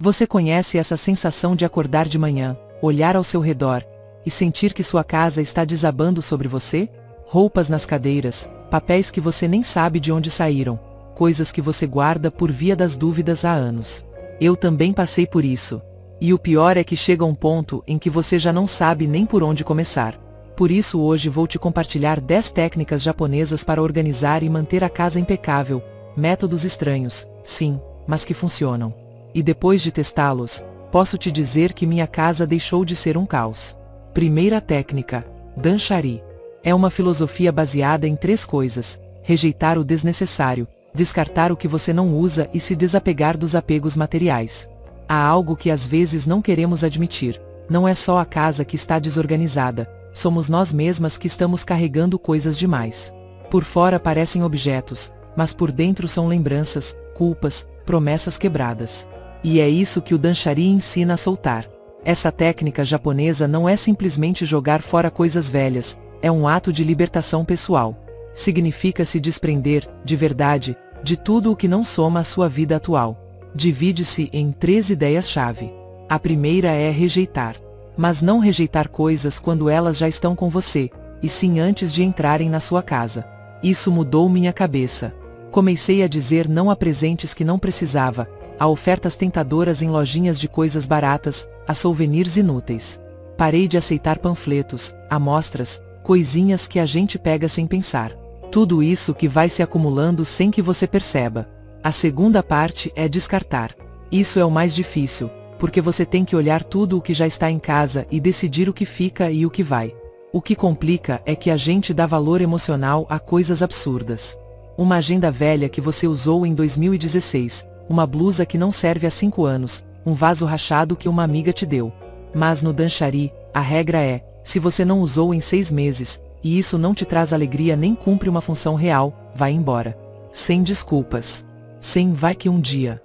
Você conhece essa sensação de acordar de manhã, olhar ao seu redor e sentir que sua casa está desabando sobre você? Roupas nas cadeiras, papéis que você nem sabe de onde saíram, coisas que você guarda por via das dúvidas há anos. Eu também passei por isso. E o pior é que chega um ponto em que você já não sabe nem por onde começar. Por isso hoje vou te compartilhar 10 técnicas japonesas para organizar e manter a casa impecável, métodos estranhos, sim, mas que funcionam. E depois de testá-los, posso te dizer que minha casa deixou de ser um caos. Primeira técnica, Danshari. É uma filosofia baseada em 3 coisas: rejeitar o desnecessário, descartar o que você não usa e se desapegar dos apegos materiais. Há algo que às vezes não queremos admitir: não é só a casa que está desorganizada, somos nós mesmas que estamos carregando coisas demais. Por fora parecem objetos, mas por dentro são lembranças, culpas, promessas quebradas. E é isso que o Danshari ensina a soltar. Essa técnica japonesa não é simplesmente jogar fora coisas velhas, é um ato de libertação pessoal. Significa se desprender, de verdade, de tudo o que não soma à sua vida atual. Divide-se em 3 ideias-chave. A primeira é rejeitar. Mas não rejeitar coisas quando elas já estão com você, e sim antes de entrarem na sua casa. Isso mudou minha cabeça. Comecei a dizer não a presentes que não precisava, a ofertas tentadoras em lojinhas de coisas baratas, a souvenirs inúteis. Parei de aceitar panfletos, amostras, coisinhas que a gente pega sem pensar. Tudo isso que vai se acumulando sem que você perceba. A segunda parte é descartar. Isso é o mais difícil, porque você tem que olhar tudo o que já está em casa e decidir o que fica e o que vai. O que complica é que a gente dá valor emocional a coisas absurdas. Uma agenda velha que você usou em 2016, uma blusa que não serve há 5 anos, um vaso rachado que uma amiga te deu. Mas no Danshari, a regra é: se você não usou em 6 meses, e isso não te traz alegria nem cumpre uma função real, vai embora. Sem desculpas. Sem vai que um dia.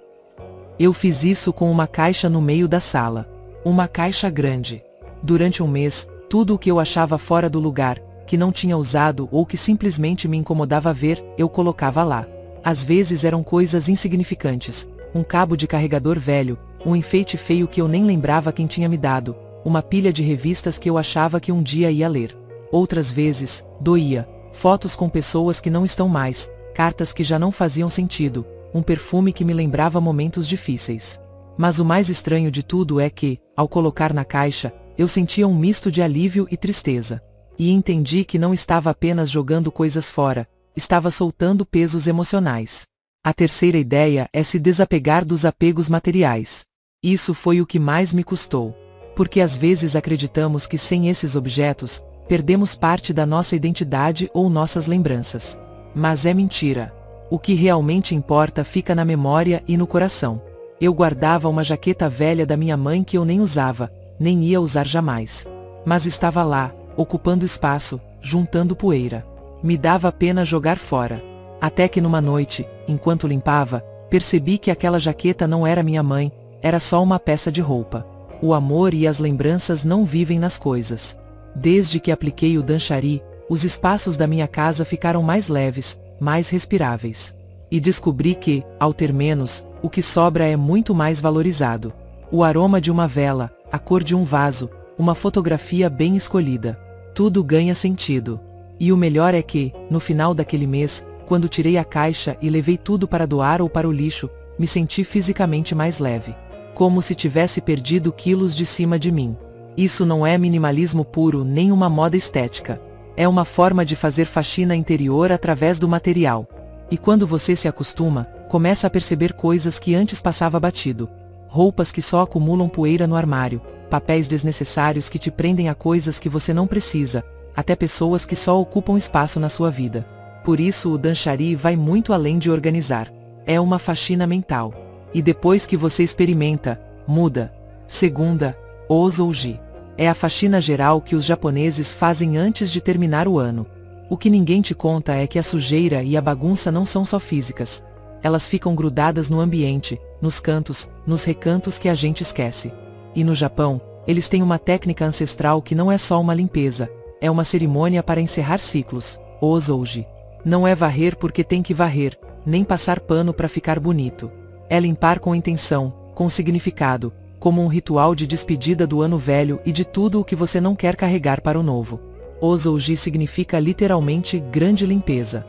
Eu fiz isso com uma caixa no meio da sala. Uma caixa grande. Durante um mês, tudo o que eu achava fora do lugar, que não tinha usado ou que simplesmente me incomodava ver, eu colocava lá. Às vezes eram coisas insignificantes: um cabo de carregador velho, um enfeite feio que eu nem lembrava quem tinha me dado, uma pilha de revistas que eu achava que um dia ia ler. Outras vezes, doía, fotos com pessoas que não estão mais, cartas que já não faziam sentido, um perfume que me lembrava momentos difíceis. Mas o mais estranho de tudo é que, ao colocar na caixa, eu sentia um misto de alívio e tristeza. E entendi que não estava apenas jogando coisas fora, estava soltando pesos emocionais. A terceira ideia é se desapegar dos apegos materiais. Isso foi o que mais me custou. Porque às vezes acreditamos que sem esses objetos, perdemos parte da nossa identidade ou nossas lembranças. Mas é mentira. O que realmente importa fica na memória e no coração. Eu guardava uma jaqueta velha da minha mãe que eu nem usava, nem ia usar jamais. Mas estava lá, ocupando espaço, juntando poeira. Me dava pena jogar fora. Até que numa noite, enquanto limpava, percebi que aquela jaqueta não era minha mãe, era só uma peça de roupa. O amor e as lembranças não vivem nas coisas. Desde que apliquei o Danshari, os espaços da minha casa ficaram mais leves, mais respiráveis. E descobri que, ao ter menos, o que sobra é muito mais valorizado. O aroma de uma vela, a cor de um vaso, uma fotografia bem escolhida. Tudo ganha sentido. E o melhor é que, no final daquele mês, quando tirei a caixa e levei tudo para doar ou para o lixo, me senti fisicamente mais leve. Como se tivesse perdido quilos de cima de mim. Isso não é minimalismo puro nem uma moda estética. É uma forma de fazer faxina interior através do material. E quando você se acostuma, começa a perceber coisas que antes passava batido. Roupas que só acumulam poeira no armário, papéis desnecessários que te prendem a coisas que você não precisa, até pessoas que só ocupam espaço na sua vida. Por isso o Danshari vai muito além de organizar. É uma faxina mental. E depois que você experimenta, muda. Segunda, Ozouji. É a faxina geral que os japoneses fazem antes de terminar o ano. O que ninguém te conta é que a sujeira e a bagunça não são só físicas. Elas ficam grudadas no ambiente, nos cantos, nos recantos que a gente esquece. E no Japão, eles têm uma técnica ancestral que não é só uma limpeza, é uma cerimônia para encerrar ciclos, Ozouji. Não é varrer porque tem que varrer, nem passar pano para ficar bonito. É limpar com intenção, com significado, como um ritual de despedida do ano velho e de tudo o que você não quer carregar para o novo. Ozouji significa literalmente grande limpeza.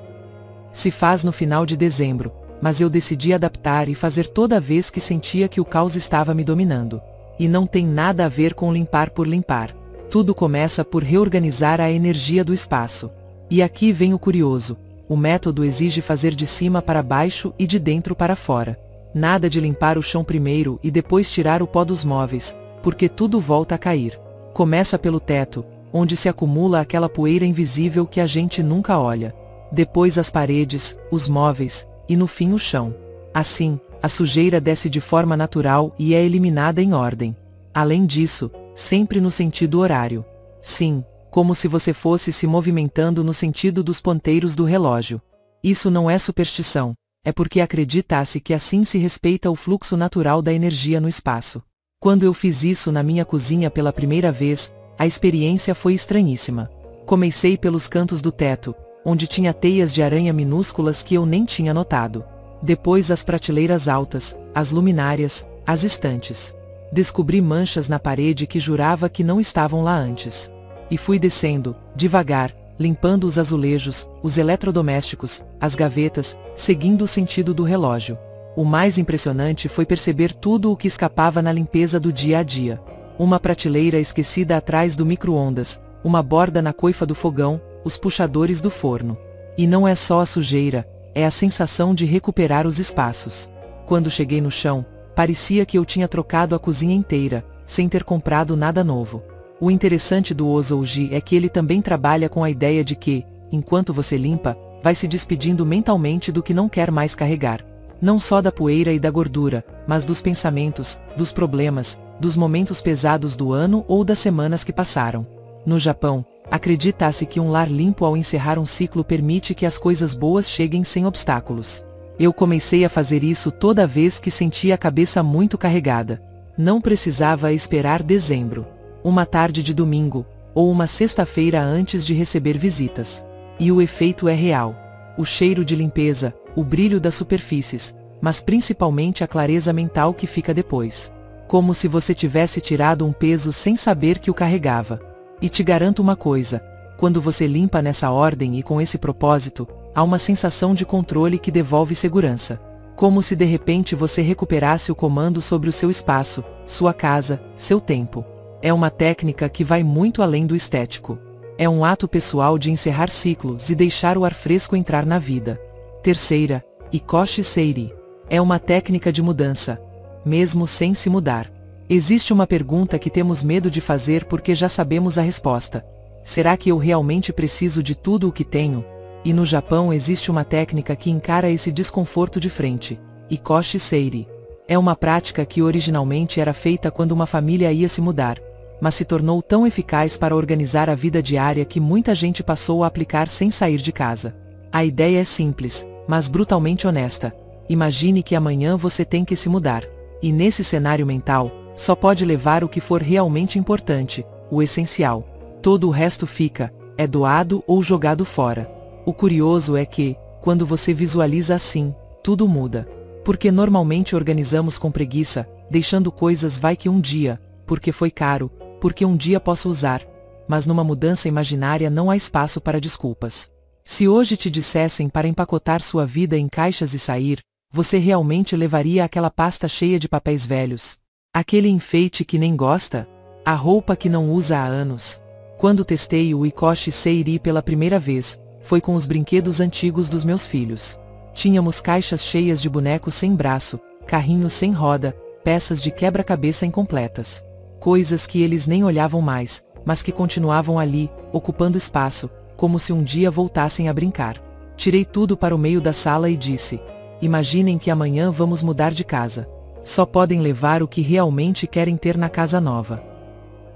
Se faz no final de dezembro, mas eu decidi adaptar e fazer toda vez que sentia que o caos estava me dominando. E não tem nada a ver com limpar por limpar. Tudo começa por reorganizar a energia do espaço. E aqui vem o curioso. O método exige fazer de cima para baixo e de dentro para fora. Nada de limpar o chão primeiro e depois tirar o pó dos móveis, porque tudo volta a cair. Começa pelo teto, onde se acumula aquela poeira invisível que a gente nunca olha. Depois as paredes, os móveis, e no fim o chão. Assim, a sujeira desce de forma natural e é eliminada em ordem. Além disso, sempre no sentido horário. Sim, como se você fosse se movimentando no sentido dos ponteiros do relógio. Isso não é superstição, é porque acredita-se que assim se respeita o fluxo natural da energia no espaço. Quando eu fiz isso na minha cozinha pela primeira vez, a experiência foi estranhíssima. Comecei pelos cantos do teto, onde tinha teias de aranha minúsculas que eu nem tinha notado. Depois as prateleiras altas, as luminárias, as estantes. Descobri manchas na parede que jurava que não estavam lá antes. E fui descendo, devagar, limpando os azulejos, os eletrodomésticos, as gavetas, seguindo o sentido do relógio. O mais impressionante foi perceber tudo o que escapava na limpeza do dia a dia. Uma prateleira esquecida atrás do micro-ondas, uma borda na coifa do fogão, os puxadores do forno. E não é só a sujeira, é a sensação de recuperar os espaços. Quando cheguei no chão, parecia que eu tinha trocado a cozinha inteira, sem ter comprado nada novo. O interessante do Ozouji é que ele também trabalha com a ideia de que, enquanto você limpa, vai se despedindo mentalmente do que não quer mais carregar. Não só da poeira e da gordura, mas dos pensamentos, dos problemas, dos momentos pesados do ano ou das semanas que passaram. No Japão, acredita-se que um lar limpo ao encerrar um ciclo permite que as coisas boas cheguem sem obstáculos. Eu comecei a fazer isso toda vez que sentia a cabeça muito carregada. Não precisava esperar dezembro, uma tarde de domingo, ou uma sexta-feira antes de receber visitas. E o efeito é real. O cheiro de limpeza, o brilho das superfícies, mas principalmente a clareza mental que fica depois. Como se você tivesse tirado um peso sem saber que o carregava. E te garanto uma coisa, quando você limpa nessa ordem e com esse propósito, há uma sensação de controle que devolve segurança. Como se de repente você recuperasse o comando sobre o seu espaço, sua casa, seu tempo. É uma técnica que vai muito além do estético. É um ato pessoal de encerrar ciclos e deixar o ar fresco entrar na vida. Terceira, Ikoshi Seiri. É uma técnica de mudança, mesmo sem se mudar. Existe uma pergunta que temos medo de fazer porque já sabemos a resposta. Será que eu realmente preciso de tudo o que tenho? E no Japão existe uma técnica que encara esse desconforto de frente. Ikoshi Seiri. É uma prática que originalmente era feita quando uma família ia se mudar, mas se tornou tão eficaz para organizar a vida diária que muita gente passou a aplicar sem sair de casa. A ideia é simples, mas brutalmente honesta. Imagine que amanhã você tem que se mudar. E nesse cenário mental, só pode levar o que for realmente importante, o essencial. Todo o resto fica, é doado ou jogado fora. O curioso é que, quando você visualiza assim, tudo muda. Porque normalmente organizamos com preguiça, deixando coisas vai que um dia, porque foi caro, porque um dia posso usar. Mas numa mudança imaginária não há espaço para desculpas. Se hoje te dissessem para empacotar sua vida em caixas e sair, você realmente levaria aquela pasta cheia de papéis velhos? Aquele enfeite que nem gosta? A roupa que não usa há anos? Quando testei o Ikoshi Seiri pela primeira vez, foi com os brinquedos antigos dos meus filhos. Tínhamos caixas cheias de bonecos sem braço, carrinhos sem roda, peças de quebra-cabeça incompletas. Coisas que eles nem olhavam mais, mas que continuavam ali, ocupando espaço, como se um dia voltassem a brincar. Tirei tudo para o meio da sala e disse: imaginem que amanhã vamos mudar de casa. Só podem levar o que realmente querem ter na casa nova.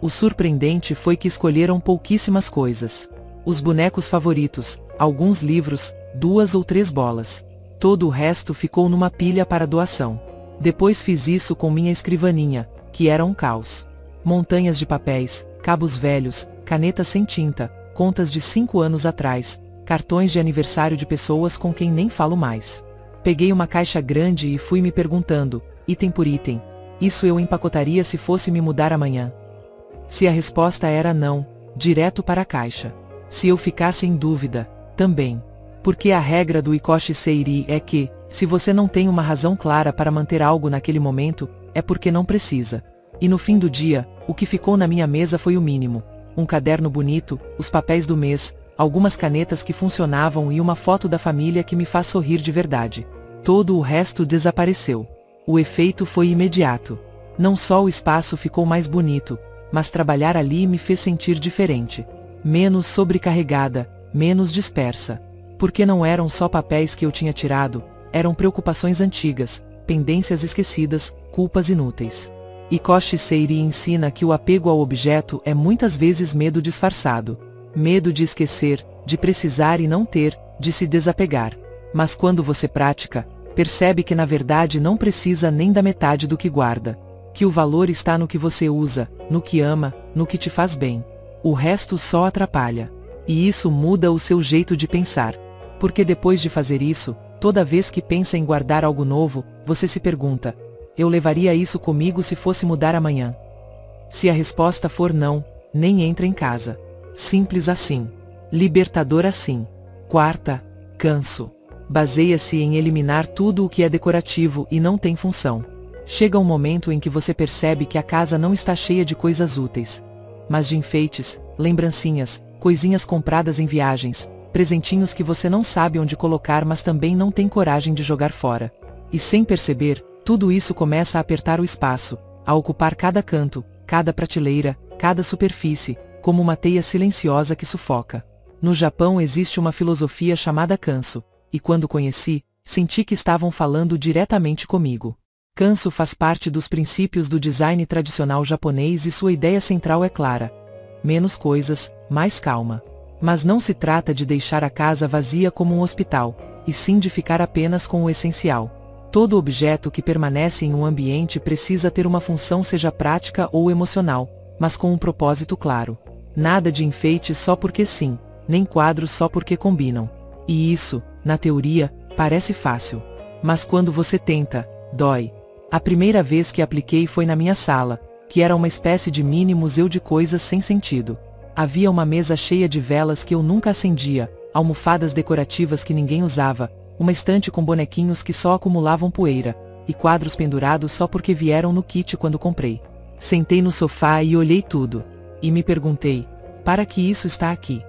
O surpreendente foi que escolheram pouquíssimas coisas. Os bonecos favoritos, alguns livros, 2 ou 3 bolas. Todo o resto ficou numa pilha para doação. Depois fiz isso com minha escrivaninha, que era um caos. Montanhas de papéis, cabos velhos, canetas sem tinta, contas de 5 anos atrás, cartões de aniversário de pessoas com quem nem falo mais. Peguei uma caixa grande e fui me perguntando, item por item, Isso eu empacotaria se fosse me mudar amanhã. Se a resposta era não, direto para a caixa. Se eu ficasse em dúvida, também. Porque a regra do Ikoshi Seiri é que, se você não tem uma razão clara para manter algo naquele momento, é porque não precisa. E no fim do dia, o que ficou na minha mesa foi o mínimo. Um caderno bonito, os papéis do mês, algumas canetas que funcionavam e uma foto da família que me faz sorrir de verdade. Todo o resto desapareceu. O efeito foi imediato. Não só o espaço ficou mais bonito, mas trabalhar ali me fez sentir diferente. Menos sobrecarregada, menos dispersa. Porque não eram só papéis que eu tinha tirado, eram preocupações antigas, pendências esquecidas, culpas inúteis. Ikoshi Seiri ensina que o apego ao objeto é muitas vezes medo disfarçado. Medo de esquecer, de precisar e não ter, de se desapegar. Mas quando você pratica, percebe que na verdade não precisa nem da metade do que guarda. Que o valor está no que você usa, no que ama, no que te faz bem. O resto só atrapalha. E isso muda o seu jeito de pensar. Porque depois de fazer isso, toda vez que pensa em guardar algo novo, você se pergunta: eu levaria isso comigo se fosse mudar amanhã? Se a resposta for não, nem entra em casa. Simples assim. Libertador assim. Quarta, canso. Baseia-se em eliminar tudo o que é decorativo e não tem função. Chega um momento em que você percebe que a casa não está cheia de coisas úteis, mas de enfeites, lembrancinhas, coisinhas compradas em viagens, presentinhos que você não sabe onde colocar mas também não tem coragem de jogar fora. E sem perceber, tudo isso começa a apertar o espaço, a ocupar cada canto, cada prateleira, cada superfície, como uma teia silenciosa que sufoca. No Japão existe uma filosofia chamada kanso, e quando conheci, senti que estavam falando diretamente comigo. Kanso faz parte dos princípios do design tradicional japonês e sua ideia central é clara. Menos coisas, mais calma. Mas não se trata de deixar a casa vazia como um hospital, e sim de ficar apenas com o essencial. Todo objeto que permanece em um ambiente precisa ter uma função, seja prática ou emocional, mas com um propósito claro. Nada de enfeite só porque sim, nem quadros só porque combinam. E isso, na teoria, parece fácil. Mas quando você tenta, dói. A primeira vez que apliquei foi na minha sala, que era uma espécie de mini museu de coisas sem sentido. Havia uma mesa cheia de velas que eu nunca acendia, almofadas decorativas que ninguém usava, uma estante com bonequinhos que só acumulavam poeira, e quadros pendurados só porque vieram no kit quando comprei. Sentei no sofá e olhei tudo. E me perguntei: para que isso está aqui?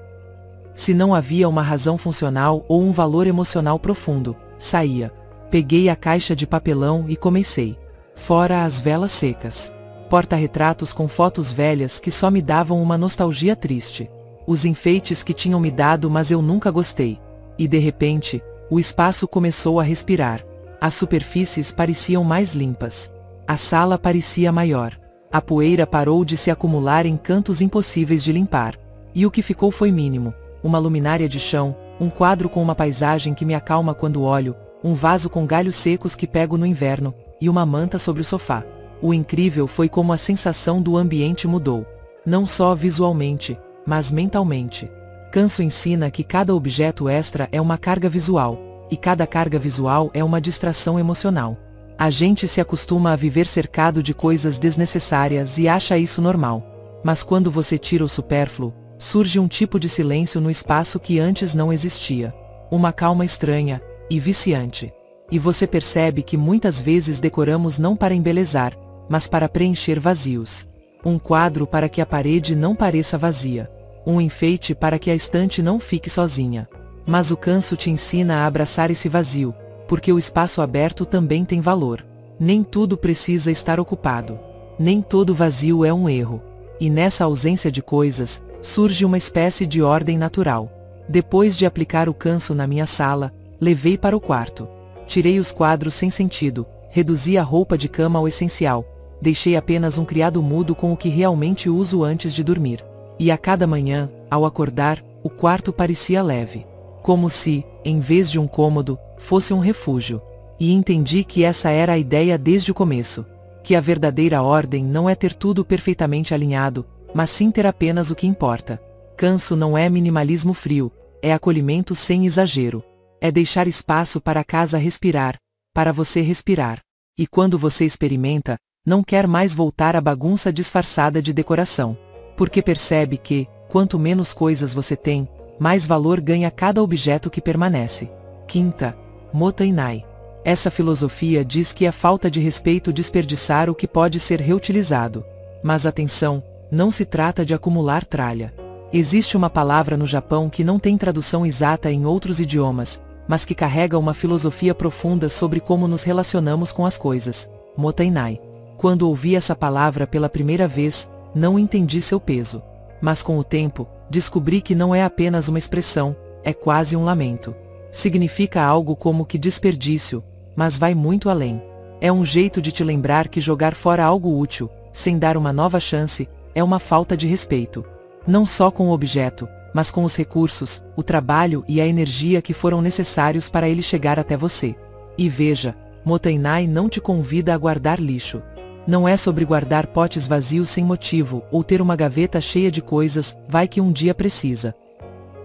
Se não havia uma razão funcional ou um valor emocional profundo, saía. Peguei a caixa de papelão e comecei. Fora as velas secas. Porta-retratos com fotos velhas que só me davam uma nostalgia triste. Os enfeites que tinham me dado mas eu nunca gostei. E de repente, o espaço começou a respirar. As superfícies pareciam mais limpas. A sala parecia maior. A poeira parou de se acumular em cantos impossíveis de limpar. E o que ficou foi mínimo. Uma luminária de chão, um quadro com uma paisagem que me acalma quando olho, um vaso com galhos secos que pego no inverno, e uma manta sobre o sofá. O incrível foi como a sensação do ambiente mudou. Não só visualmente, mas mentalmente. Kanso ensina que cada objeto extra é uma carga visual, e cada carga visual é uma distração emocional. A gente se acostuma a viver cercado de coisas desnecessárias e acha isso normal. Mas quando você tira o supérfluo, surge um tipo de silêncio no espaço que antes não existia. Uma calma estranha e viciante. E você percebe que muitas vezes decoramos não para embelezar, mas para preencher vazios. Um quadro para que a parede não pareça vazia. Um enfeite para que a estante não fique sozinha. Mas o Kanso te ensina a abraçar esse vazio, porque o espaço aberto também tem valor. Nem tudo precisa estar ocupado. Nem todo vazio é um erro. E nessa ausência de coisas, surge uma espécie de ordem natural. Depois de aplicar o Kanso na minha sala, levei para o quarto. Tirei os quadros sem sentido, reduzi a roupa de cama ao essencial, deixei apenas um criado mudo com o que realmente uso antes de dormir. E a cada manhã, ao acordar, o quarto parecia leve. Como se, em vez de um cômodo, fosse um refúgio. E entendi que essa era a ideia desde o começo. Que a verdadeira ordem não é ter tudo perfeitamente alinhado, mas sim ter apenas o que importa. Kanso não é minimalismo frio, é acolhimento sem exagero. É deixar espaço para a casa respirar, para você respirar. E quando você experimenta, Não quer mais voltar à bagunça disfarçada de decoração. Porque percebe que, quanto menos coisas você tem, mais valor ganha cada objeto que permanece. Quinta, Motainai. Essa filosofia diz que é falta de respeito desperdiçar o que pode ser reutilizado. Mas atenção, não se trata de acumular tralha. Existe uma palavra no Japão que não tem tradução exata em outros idiomas, mas que carrega uma filosofia profunda sobre como nos relacionamos com as coisas. Motainai. Quando ouvi essa palavra pela primeira vez, não entendi seu peso. Mas com o tempo, descobri que não é apenas uma expressão, é quase um lamento. Significa algo como que desperdício, mas vai muito além. É um jeito de te lembrar que jogar fora algo útil, sem dar uma nova chance, é uma falta de respeito. Não só com o objeto, mas com os recursos, o trabalho e a energia que foram necessários para ele chegar até você. E veja, Motainai não te convida a guardar lixo. Não é sobre guardar potes vazios sem motivo, ou ter uma gaveta cheia de coisas, vai que um dia precisa.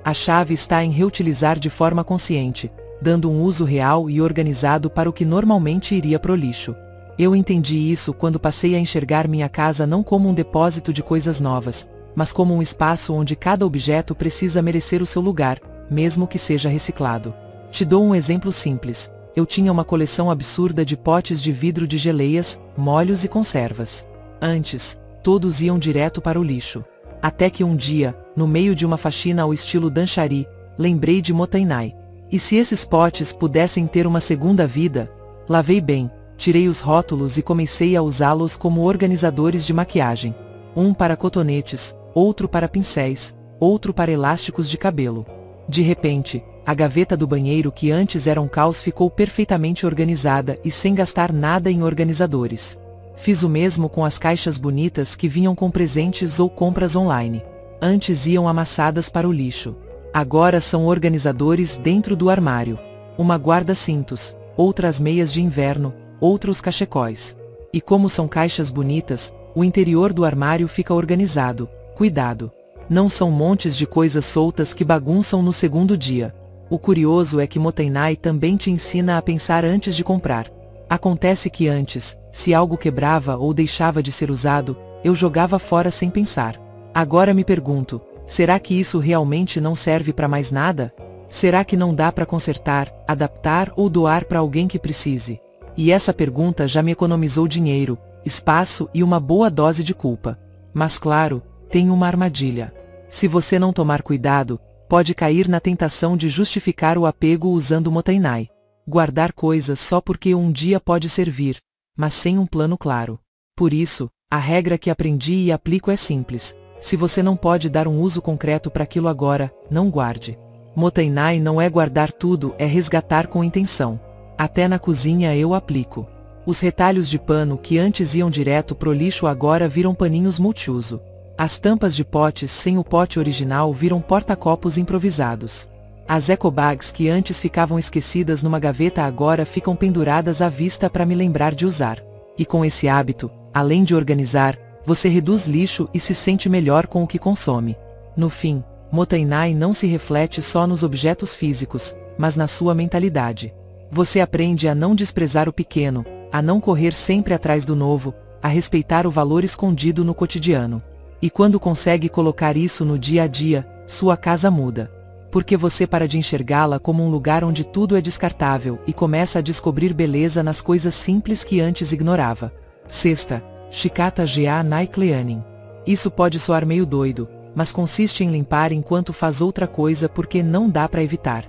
A chave está em reutilizar de forma consciente, dando um uso real e organizado para o que normalmente iria pro lixo. Eu entendi isso quando passei a enxergar minha casa não como um depósito de coisas novas, mas como um espaço onde cada objeto precisa merecer o seu lugar, mesmo que seja reciclado. Te dou um exemplo simples. Eu tinha uma coleção absurda de potes de vidro de geleias, molhos e conservas. Antes, todos iam direto para o lixo. Até que um dia, no meio de uma faxina ao estilo Danchari, lembrei de Motainai. E se esses potes pudessem ter uma segunda vida? Lavei bem, tirei os rótulos e comecei a usá-los como organizadores de maquiagem. Um para cotonetes, outro para pincéis, outro para elásticos de cabelo. De repente, a gaveta do banheiro que antes era um caos ficou perfeitamente organizada e sem gastar nada em organizadores. Fiz o mesmo com as caixas bonitas que vinham com presentes ou compras online. Antes iam amassadas para o lixo. Agora são organizadores dentro do armário. Uma guarda-cintos, outras meias de inverno, outros cachecóis. E como são caixas bonitas, o interior do armário fica organizado. Cuidado! Não são montes de coisas soltas que bagunçam no segundo dia. O curioso é que Motainai também te ensina a pensar antes de comprar. Acontece que antes, se algo quebrava ou deixava de ser usado, eu jogava fora sem pensar. Agora me pergunto, será que isso realmente não serve para mais nada? Será que não dá para consertar, adaptar ou doar para alguém que precise? E essa pergunta já me economizou dinheiro, espaço e uma boa dose de culpa. Mas claro, tem uma armadilha. Se você não tomar cuidado, pode cair na tentação de justificar o apego usando Motainai. Guardar coisas só porque um dia pode servir, mas sem um plano claro. Por isso, a regra que aprendi e aplico é simples. Se você não pode dar um uso concreto para aquilo agora, não guarde. Motainai não é guardar tudo, é resgatar com intenção. Até na cozinha eu aplico. Os retalhos de pano que antes iam direto pro lixo agora viram paninhos multiuso. As tampas de potes sem o pote original viram porta-copos improvisados. As ecobags que antes ficavam esquecidas numa gaveta agora ficam penduradas à vista para me lembrar de usar. E com esse hábito, além de organizar, você reduz lixo e se sente melhor com o que consome. No fim, Motainai não se reflete só nos objetos físicos, mas na sua mentalidade. Você aprende a não desprezar o pequeno, a não correr sempre atrás do novo, a respeitar o valor escondido no cotidiano. E quando consegue colocar isso no dia a dia, sua casa muda. Porque você para de enxergá-la como um lugar onde tudo é descartável e começa a descobrir beleza nas coisas simples que antes ignorava. Sexta, Shikata ga nai cleaning. Isso pode soar meio doido, mas consiste em limpar enquanto faz outra coisa porque não dá para evitar.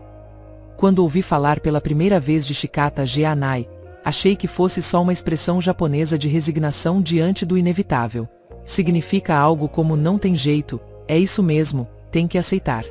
Quando ouvi falar pela primeira vez de Shikata ga nai, achei que fosse só uma expressão japonesa de resignação diante do inevitável. Significa algo como não tem jeito, é isso mesmo, tem que aceitar.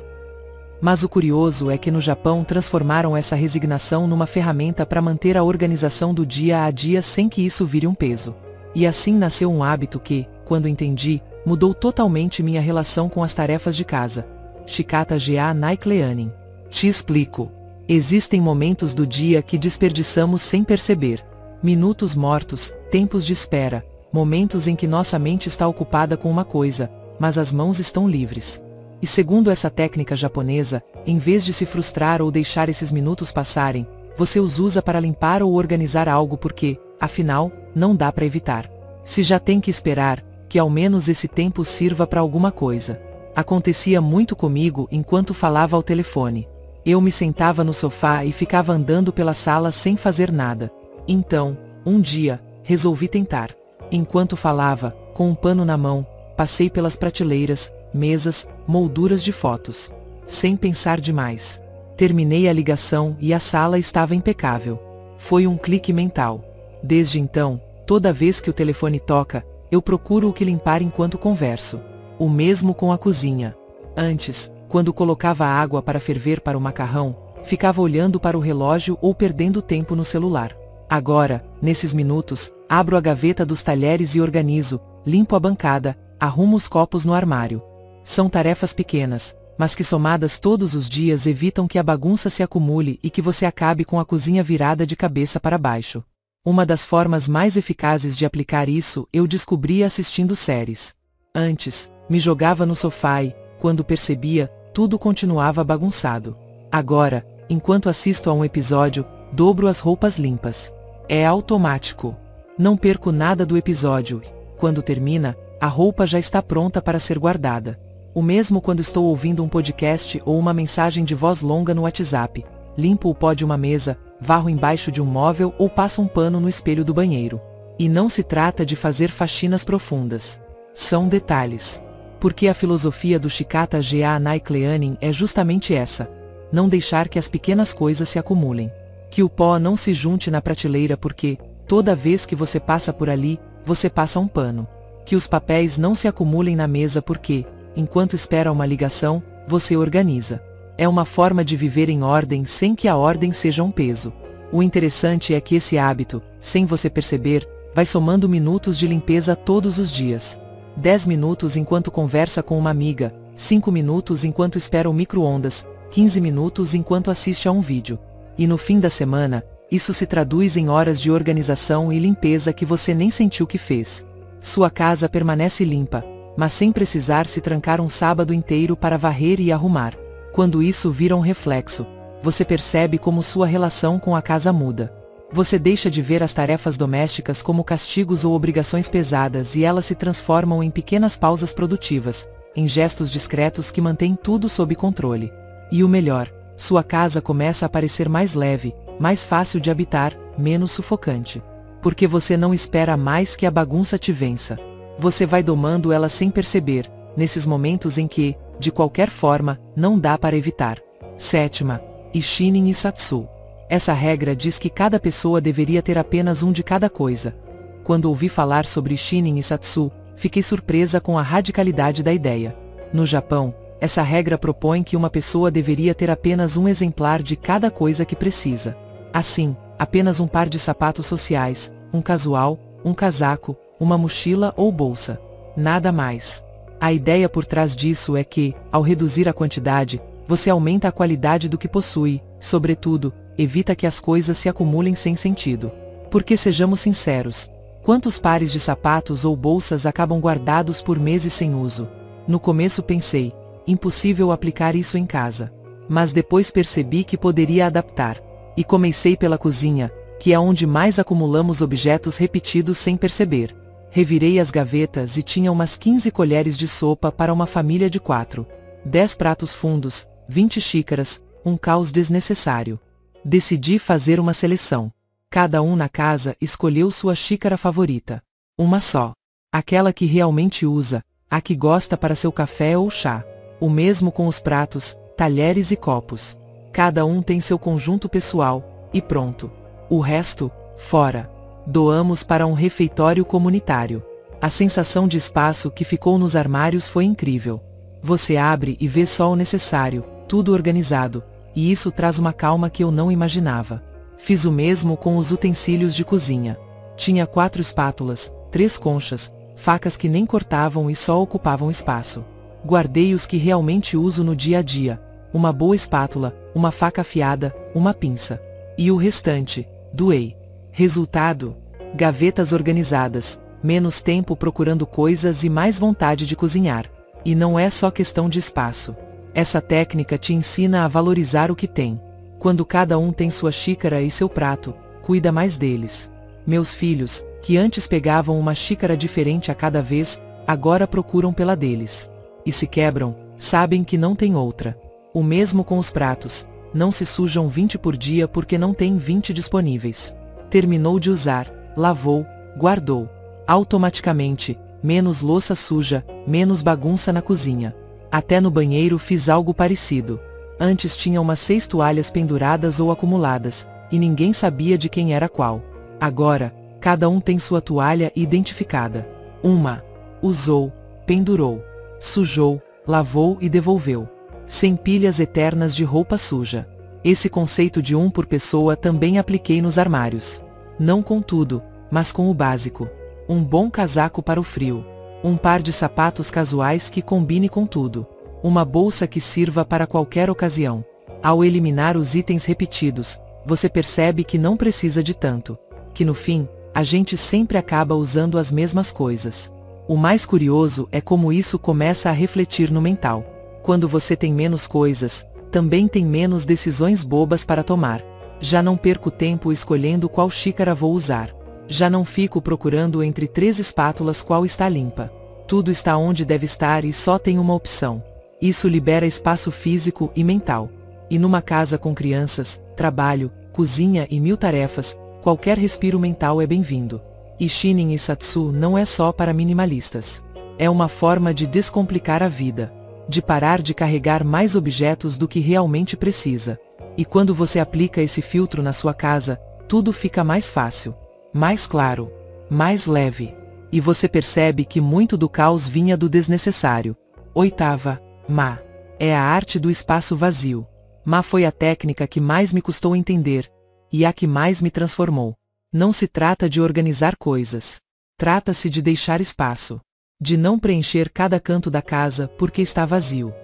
Mas o curioso é que no Japão transformaram essa resignação numa ferramenta para manter a organização do dia a dia sem que isso vire um peso. E assim nasceu um hábito que, quando entendi, mudou totalmente minha relação com as tarefas de casa. Shikata ga nai cleaning. Te explico. Existem momentos do dia que desperdiçamos sem perceber. Minutos mortos, tempos de espera. Momentos em que nossa mente está ocupada com uma coisa, mas as mãos estão livres. E segundo essa técnica japonesa, em vez de se frustrar ou deixar esses minutos passarem, você os usa para limpar ou organizar algo porque, afinal, não dá para evitar. Se já tem que esperar, que ao menos esse tempo sirva para alguma coisa. Acontecia muito comigo enquanto falava ao telefone. Eu me sentava no sofá e ficava andando pela sala sem fazer nada. Então, um dia, resolvi tentar. Enquanto falava, com um pano na mão, passei pelas prateleiras, mesas, molduras de fotos. Sem pensar demais. Terminei a ligação e a sala estava impecável. Foi um clique mental. Desde então, toda vez que o telefone toca, eu procuro o que limpar enquanto converso. O mesmo com a cozinha. Antes, quando colocava água para ferver para o macarrão, ficava olhando para o relógio ou perdendo tempo no celular. Agora, nesses minutos, abro a gaveta dos talheres e organizo, limpo a bancada, arrumo os copos no armário. São tarefas pequenas, mas que somadas todos os dias evitam que a bagunça se acumule e que você acabe com a cozinha virada de cabeça para baixo. Uma das formas mais eficazes de aplicar isso eu descobri assistindo séries. Antes, me jogava no sofá e, quando percebia, tudo continuava bagunçado. Agora, enquanto assisto a um episódio, dobro as roupas limpas. É automático. Não perco nada do episódio. Quando termina, a roupa já está pronta para ser guardada. O mesmo quando estou ouvindo um podcast ou uma mensagem de voz longa no WhatsApp. Limpo o pó de uma mesa, varro embaixo de um móvel ou passo um pano no espelho do banheiro. E não se trata de fazer faxinas profundas. São detalhes. Porque a filosofia do Shikata Ga Naikleanin é justamente essa. Não deixar que as pequenas coisas se acumulem. Que o pó não se junte na prateleira porque, toda vez que você passa por ali, você passa um pano. Que os papéis não se acumulem na mesa porque, enquanto espera uma ligação, você organiza. É uma forma de viver em ordem sem que a ordem seja um peso. O interessante é que esse hábito, sem você perceber, vai somando minutos de limpeza todos os dias. 10 minutos enquanto conversa com uma amiga, 5 minutos enquanto espera o micro-ondas, 15 minutos enquanto assiste a um vídeo. E no fim da semana, isso se traduz em horas de organização e limpeza que você nem sentiu que fez. Sua casa permanece limpa, mas sem precisar se trancar um sábado inteiro para varrer e arrumar. Quando isso vira um reflexo, você percebe como sua relação com a casa muda. Você deixa de ver as tarefas domésticas como castigos ou obrigações pesadas e elas se transformam em pequenas pausas produtivas, em gestos discretos que mantêm tudo sob controle. E o melhor, sua casa começa a parecer mais leve, mais fácil de habitar, menos sufocante. Porque você não espera mais que a bagunça te vença. Você vai domando ela sem perceber, nesses momentos em que, de qualquer forma, não dá para evitar. 7ª. Isshin Isatsu. Essa regra diz que cada pessoa deveria ter apenas um de cada coisa. Quando ouvi falar sobre Isshin Isatsu, fiquei surpresa com a radicalidade da ideia. No Japão, essa regra propõe que uma pessoa deveria ter apenas um exemplar de cada coisa que precisa. Assim, apenas um par de sapatos sociais, um casual, um casaco, uma mochila ou bolsa. Nada mais. A ideia por trás disso é que, ao reduzir a quantidade, você aumenta a qualidade do que possui, sobretudo, evita que as coisas se acumulem sem sentido. Porque sejamos sinceros, quantos pares de sapatos ou bolsas acabam guardados por meses sem uso? No começo pensei, impossível aplicar isso em casa. Mas depois percebi que poderia adaptar. E comecei pela cozinha, que é onde mais acumulamos objetos repetidos sem perceber. Revirei as gavetas e tinha umas 15 colheres de sopa para uma família de 4. 10 pratos fundos, 20 xícaras, um caos desnecessário. Decidi fazer uma seleção. Cada um na casa escolheu sua xícara favorita. Uma só. Aquela que realmente usa, a que gosta para seu café ou chá. O mesmo com os pratos, talheres e copos. Cada um tem seu conjunto pessoal, e pronto. O resto, fora. Doamos para um refeitório comunitário. A sensação de espaço que ficou nos armários foi incrível. Você abre e vê só o necessário, tudo organizado, e isso traz uma calma que eu não imaginava. Fiz o mesmo com os utensílios de cozinha. Tinha 4 espátulas, 3 conchas, facas que nem cortavam e só ocupavam espaço. Guardei os que realmente uso no dia a dia. Uma boa espátula, uma faca afiada, uma pinça. E o restante, doei. Resultado? Gavetas organizadas, menos tempo procurando coisas e mais vontade de cozinhar. E não é só questão de espaço. Essa técnica te ensina a valorizar o que tem. Quando cada um tem sua xícara e seu prato, cuida mais deles. Meus filhos, que antes pegavam uma xícara diferente a cada vez, agora procuram pela deles. E se quebram, sabem que não tem outra. O mesmo com os pratos, não se sujam 20 por dia porque não tem 20 disponíveis. Terminou de usar, lavou, guardou. Automaticamente, menos louça suja, menos bagunça na cozinha. Até no banheiro fiz algo parecido. Antes tinha umas 6 toalhas penduradas ou acumuladas, e ninguém sabia de quem era qual. Agora, cada um tem sua toalha identificada. Uma usou, pendurou, sujou, lavou e devolveu. Sem pilhas eternas de roupa suja. Esse conceito de um por pessoa também apliquei nos armários. Não com tudo, mas com o básico. Um bom casaco para o frio. Um par de sapatos casuais que combine com tudo. Uma bolsa que sirva para qualquer ocasião. Ao eliminar os itens repetidos, você percebe que não precisa de tanto. Que no fim, a gente sempre acaba usando as mesmas coisas. O mais curioso é como isso começa a refletir no mental. Quando você tem menos coisas, também tem menos decisões bobas para tomar. Já não perco tempo escolhendo qual xícara vou usar. Já não fico procurando entre 3 espátulas qual está limpa. Tudo está onde deve estar e só tem uma opção. Isso libera espaço físico e mental. E numa casa com crianças, trabalho, cozinha e 1000 tarefas, qualquer respiro mental é bem-vindo. E Shinin Isatsu não é só para minimalistas. É uma forma de descomplicar a vida. De parar de carregar mais objetos do que realmente precisa. E quando você aplica esse filtro na sua casa, tudo fica mais fácil, mais claro, mais leve. E você percebe que muito do caos vinha do desnecessário. Oitava, Ma. É a arte do espaço vazio. Ma foi a técnica que mais me custou entender, e a que mais me transformou. Não se trata de organizar coisas. Trata-se de deixar espaço. De não preencher cada canto da casa porque está vazio.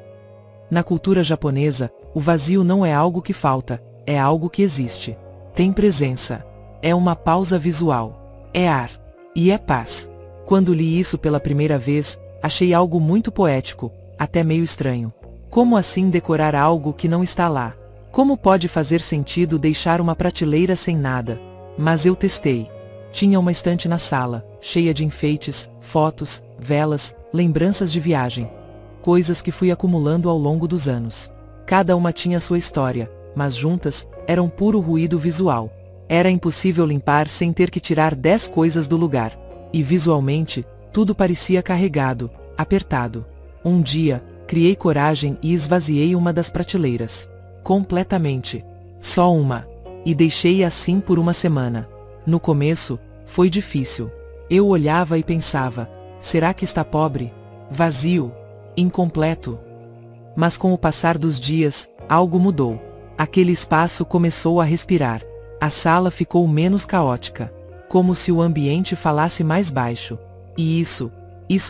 Na cultura japonesa, o vazio não é algo que falta, é algo que existe. Tem presença. É uma pausa visual. É ar. E é paz. Quando li isso pela primeira vez, achei algo muito poético, até meio estranho. Como assim decorar algo que não está lá? Como pode fazer sentido deixar uma prateleira sem nada? Mas eu testei. Tinha uma estante na sala, cheia de enfeites, fotos, velas, lembranças de viagem. Coisas que fui acumulando ao longo dos anos. Cada uma tinha sua história, mas juntas, eram puro ruído visual. Era impossível limpar sem ter que tirar 10 coisas do lugar. E visualmente, tudo parecia carregado, apertado. Um dia, criei coragem e esvaziei uma das prateleiras. Completamente. Só uma. E deixei assim por uma semana. No começo, foi difícil. Eu olhava e pensava, será que está pobre? Vazio? Incompleto? Mas com o passar dos dias, algo mudou. Aquele espaço começou a respirar. A sala ficou menos caótica. Como se o ambiente falasse mais baixo. E isso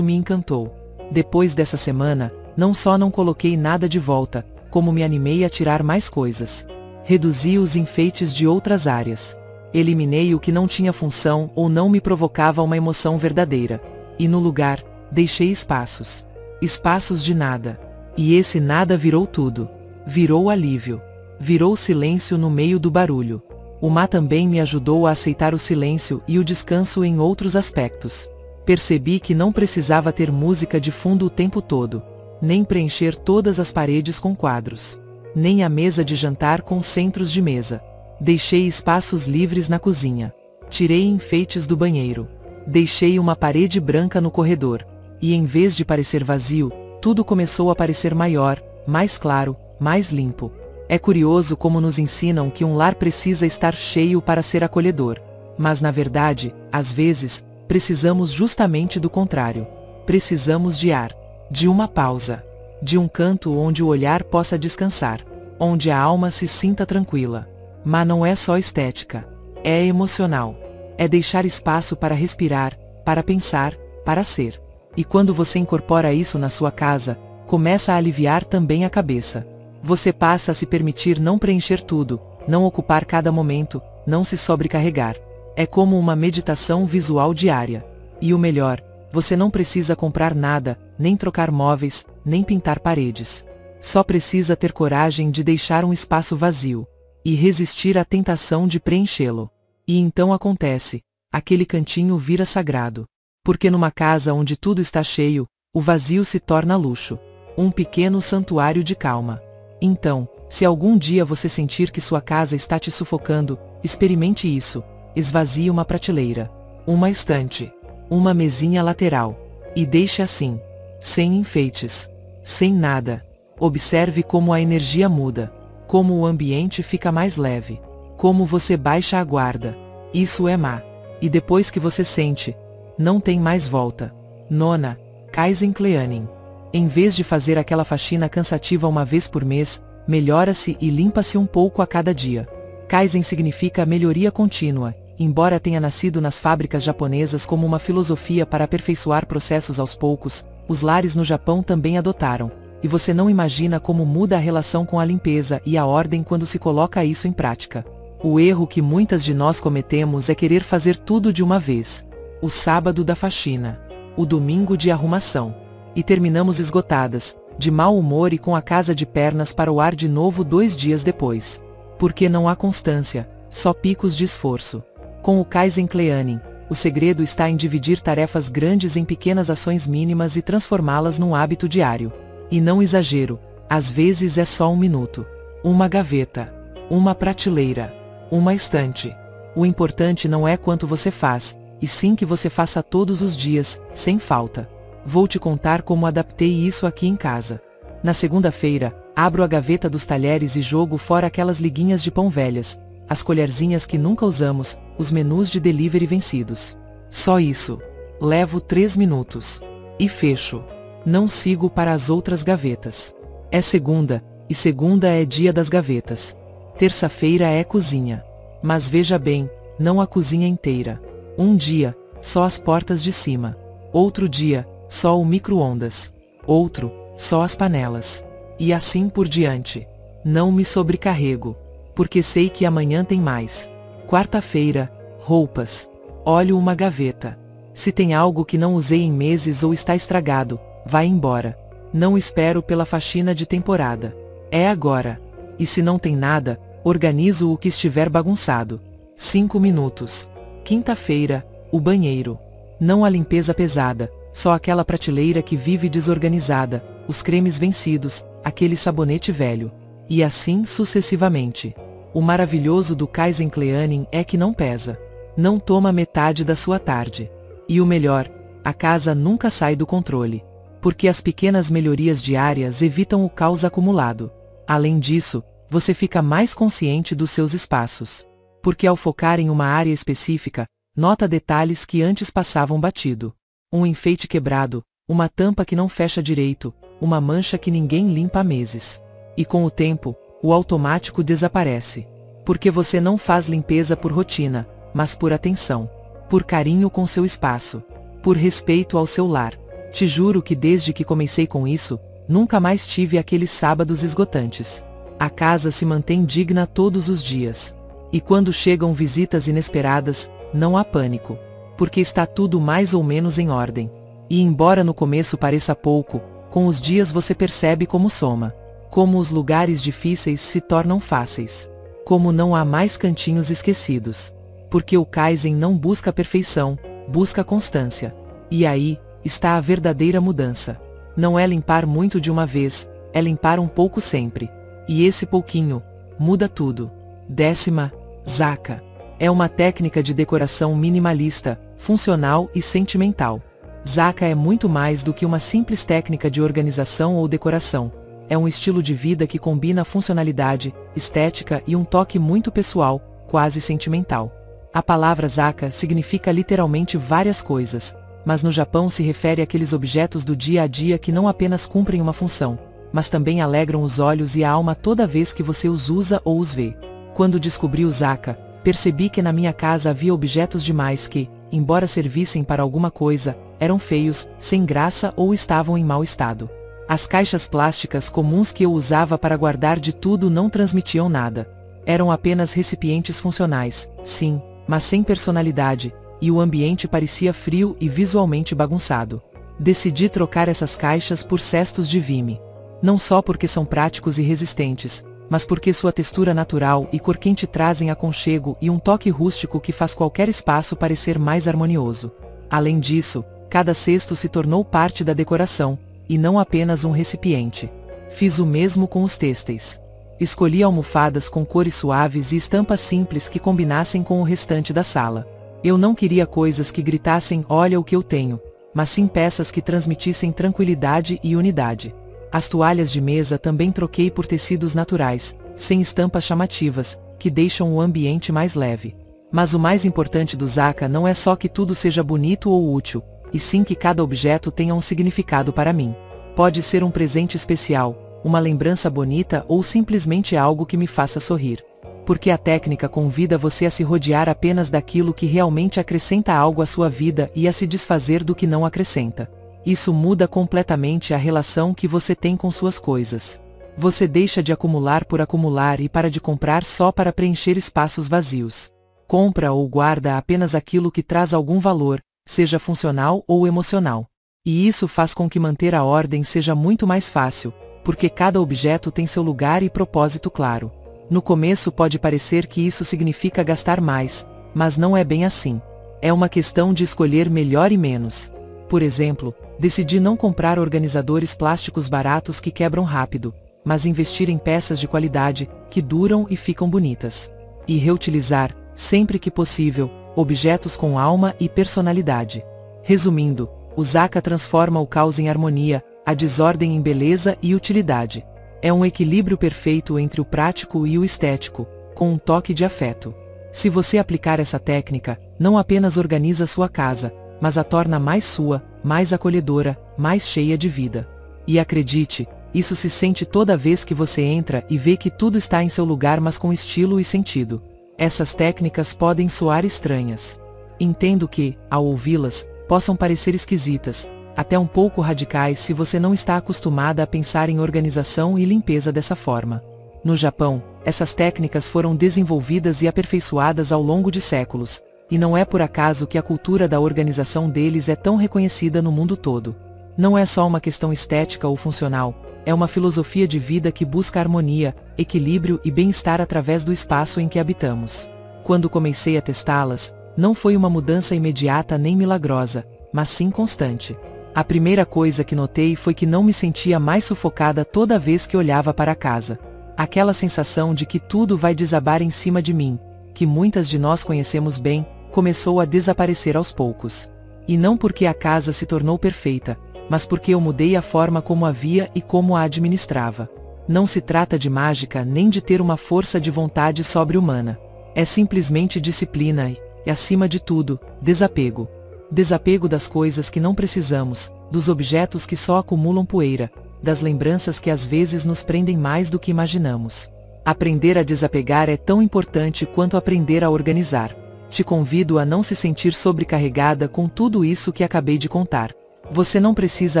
me encantou. Depois dessa semana, não só não coloquei nada de volta, como me animei a tirar mais coisas. Reduzi os enfeites de outras áreas. Eliminei o que não tinha função ou não me provocava uma emoção verdadeira. E no lugar, deixei espaços. Espaços de nada. E esse nada virou tudo. Virou alívio. Virou silêncio no meio do barulho. O Ma também me ajudou a aceitar o silêncio e o descanso em outros aspectos. Percebi que não precisava ter música de fundo o tempo todo. Nem preencher todas as paredes com quadros. Nem a mesa de jantar com centros de mesa. Deixei espaços livres na cozinha. Tirei enfeites do banheiro. Deixei uma parede branca no corredor. E em vez de parecer vazio, tudo começou a parecer maior, mais claro, mais limpo. É curioso como nos ensinam que um lar precisa estar cheio para ser acolhedor. Mas na verdade, às vezes, precisamos justamente do contrário. Precisamos de ar. De uma pausa. De um canto onde o olhar possa descansar. Onde a alma se sinta tranquila. Mas não é só estética. É emocional. É deixar espaço para respirar, para pensar, para ser. E quando você incorpora isso na sua casa, começa a aliviar também a cabeça. Você passa a se permitir não preencher tudo, não ocupar cada momento, não se sobrecarregar. É como uma meditação visual diária. E o melhor, você não precisa comprar nada, nem trocar móveis, nem pintar paredes. Só precisa ter coragem de deixar um espaço vazio. E resistir à tentação de preenchê-lo. E então acontece. aquele cantinho vira sagrado. Porque numa casa onde tudo está cheio, o vazio se torna luxo. Um pequeno santuário de calma. Então, se algum dia você sentir que sua casa está te sufocando, experimente isso. Esvazie uma prateleira, uma estante, uma mesinha lateral. E deixe assim. Sem enfeites. Sem nada. Observe como a energia muda. Como o ambiente fica mais leve. Como você baixa a guarda. Isso é má. E depois que você sente, não tem mais volta. Nona, Kaizen Cleaning. Em vez de fazer aquela faxina cansativa uma vez por mês, melhora-se e limpa-se um pouco a cada dia. Kaizen significa melhoria contínua, embora tenha nascido nas fábricas japonesas como uma filosofia para aperfeiçoar processos aos poucos, os lares no Japão também adotaram, e você não imagina como muda a relação com a limpeza e a ordem quando se coloca isso em prática. O erro que muitas de nós cometemos é querer fazer tudo de uma vez. O sábado da faxina. O domingo de arrumação. E terminamos esgotadas, de mau humor e com a casa de pernas para o ar de novo 2 dias depois. Porque não há constância, só picos de esforço. Com o Kaizen Cleaning, o segredo está em dividir tarefas grandes em pequenas ações mínimas e transformá-las num hábito diário. E não exagero, às vezes é só 1 minuto. Uma gaveta. Uma prateleira. Uma estante. O importante não é quanto você faz, e sim que você faça todos os dias, sem falta. Vou te contar como adaptei isso aqui em casa. Na segunda-feira, abro a gaveta dos talheres e jogo fora aquelas liguinhas de pão velhas, as colherzinhas que nunca usamos, os menus de delivery vencidos. Só isso. Levo 3 minutos. E fecho. Não sigo para as outras gavetas. É segunda, e segunda é dia das gavetas. Terça-feira é cozinha. Mas veja bem, não a cozinha inteira. Um dia, só as portas de cima. Outro dia, só o micro-ondas. Outro, só as panelas. E assim por diante. Não me sobrecarrego. Porque sei que amanhã tem mais. Quarta-feira, roupas. Olho uma gaveta. Se tem algo que não usei em meses ou está estragado, vai embora. Não espero pela faxina de temporada. É agora. E se não tem nada, organizo o que estiver bagunçado. 5 minutos. Quinta-feira, o banheiro. Não a limpeza pesada, só aquela prateleira que vive desorganizada, os cremes vencidos, aquele sabonete velho. E assim sucessivamente. O maravilhoso do Kaizen Cleaning é que não pesa. Não toma metade da sua tarde. E o melhor, a casa nunca sai do controle. Porque as pequenas melhorias diárias evitam o caos acumulado. Além disso, você fica mais consciente dos seus espaços. Porque ao focar em uma área específica, nota detalhes que antes passavam batido. Um enfeite quebrado, uma tampa que não fecha direito, uma mancha que ninguém limpa há meses. E com o tempo, o automático desaparece. Porque você não faz limpeza por rotina, mas por atenção. Por carinho com seu espaço. Por respeito ao seu lar. Te juro que desde que comecei com isso, nunca mais tive aqueles sábados esgotantes. A casa se mantém digna todos os dias. E quando chegam visitas inesperadas, não há pânico. Porque está tudo mais ou menos em ordem. E embora no começo pareça pouco, com os dias você percebe como soma. Como os lugares difíceis se tornam fáceis. Como não há mais cantinhos esquecidos. Porque o Kaizen não busca perfeição, busca constância. E aí, está a verdadeira mudança. Não é limpar muito de uma vez, é limpar um pouco sempre. E esse pouquinho, muda tudo. 10ª, Zaka. É uma técnica de decoração minimalista, funcional e sentimental. Zaka é muito mais do que uma simples técnica de organização ou decoração. É um estilo de vida que combina funcionalidade, estética e um toque muito pessoal, quase sentimental. A palavra Zaka significa literalmente várias coisas, mas no Japão se refere àqueles objetos do dia a dia que não apenas cumprem uma função, mas também alegram os olhos e a alma toda vez que você os usa ou os vê. Quando descobri o Zaka, percebi que na minha casa havia objetos demais que, embora servissem para alguma coisa, eram feios, sem graça ou estavam em mau estado. As caixas plásticas comuns que eu usava para guardar de tudo não transmitiam nada. Eram apenas recipientes funcionais, sim, mas sem personalidade, e o ambiente parecia frio e visualmente bagunçado. Decidi trocar essas caixas por cestos de Vime. Não só porque são práticos e resistentes, mas porque sua textura natural e cor quente trazem aconchego e um toque rústico que faz qualquer espaço parecer mais harmonioso. Além disso, cada cesto se tornou parte da decoração, e não apenas um recipiente. Fiz o mesmo com os têxteis. Escolhi almofadas com cores suaves e estampas simples que combinassem com o restante da sala. Eu não queria coisas que gritassem "olha o que eu tenho", mas sim peças que transmitissem tranquilidade e unidade. As toalhas de mesa também troquei por tecidos naturais, sem estampas chamativas, que deixam o ambiente mais leve. Mas o mais importante do Zaca não é só que tudo seja bonito ou útil, e sim que cada objeto tenha um significado para mim. Pode ser um presente especial, uma lembrança bonita ou simplesmente algo que me faça sorrir. Porque a técnica convida você a se rodear apenas daquilo que realmente acrescenta algo à sua vida e a se desfazer do que não acrescenta. Isso muda completamente a relação que você tem com suas coisas. Você deixa de acumular por acumular e para de comprar só para preencher espaços vazios. Compra ou guarda apenas aquilo que traz algum valor, seja funcional ou emocional. E isso faz com que manter a ordem seja muito mais fácil, porque cada objeto tem seu lugar e propósito claro. No começo pode parecer que isso significa gastar mais, mas não é bem assim. É uma questão de escolher melhor e menos. Por exemplo, decidi não comprar organizadores plásticos baratos que quebram rápido, mas investir em peças de qualidade, que duram e ficam bonitas. E reutilizar, sempre que possível, objetos com alma e personalidade. Resumindo, o Zaca transforma o caos em harmonia, a desordem em beleza e utilidade. É um equilíbrio perfeito entre o prático e o estético, com um toque de afeto. Se você aplicar essa técnica, não apenas organiza sua casa, mas a torna mais sua, mais acolhedora, mais cheia de vida. E acredite, isso se sente toda vez que você entra e vê que tudo está em seu lugar, mas com estilo e sentido. Essas técnicas podem soar estranhas. Entendo que, ao ouvi-las, possam parecer esquisitas, até um pouco radicais se você não está acostumada a pensar em organização e limpeza dessa forma. No Japão, essas técnicas foram desenvolvidas e aperfeiçoadas ao longo de séculos, e não é por acaso que a cultura da organização deles é tão reconhecida no mundo todo. Não é só uma questão estética ou funcional, é uma filosofia de vida que busca harmonia, equilíbrio e bem-estar através do espaço em que habitamos. Quando comecei a testá-las, não foi uma mudança imediata nem milagrosa, mas sim constante. A primeira coisa que notei foi que não me sentia mais sufocada toda vez que olhava para a casa. Aquela sensação de que tudo vai desabar em cima de mim, que muitas de nós conhecemos bem, começou a desaparecer aos poucos. E não porque a casa se tornou perfeita, mas porque eu mudei a forma como a via e como a administrava. Não se trata de mágica nem de ter uma força de vontade sobre-humana. É simplesmente disciplina e, acima de tudo, desapego. Desapego das coisas que não precisamos, dos objetos que só acumulam poeira, das lembranças que às vezes nos prendem mais do que imaginamos. Aprender a desapegar é tão importante quanto aprender a organizar. Te convido a não se sentir sobrecarregada com tudo isso que acabei de contar. Você não precisa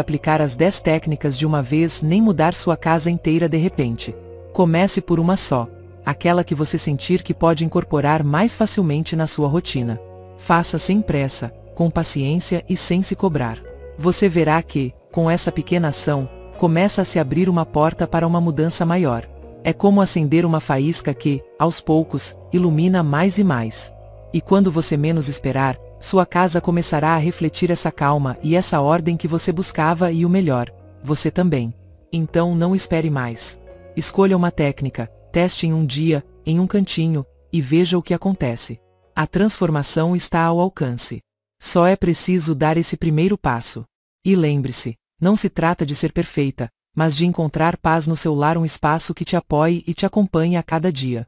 aplicar as 10 técnicas de uma vez nem mudar sua casa inteira de repente. Comece por uma só, aquela que você sentir que pode incorporar mais facilmente na sua rotina. Faça sem pressa, com paciência e sem se cobrar. Você verá que, com essa pequena ação, começa a se abrir uma porta para uma mudança maior. É como acender uma faísca que, aos poucos, ilumina mais e mais. E quando você menos esperar, sua casa começará a refletir essa calma e essa ordem que você buscava e o melhor, você também. Então não espere mais. Escolha uma técnica, teste em um dia, em um cantinho, e veja o que acontece. A transformação está ao alcance. Só é preciso dar esse primeiro passo. E lembre-se, não se trata de ser perfeita, mas de encontrar paz no seu lar, um espaço que te apoie e te acompanhe a cada dia.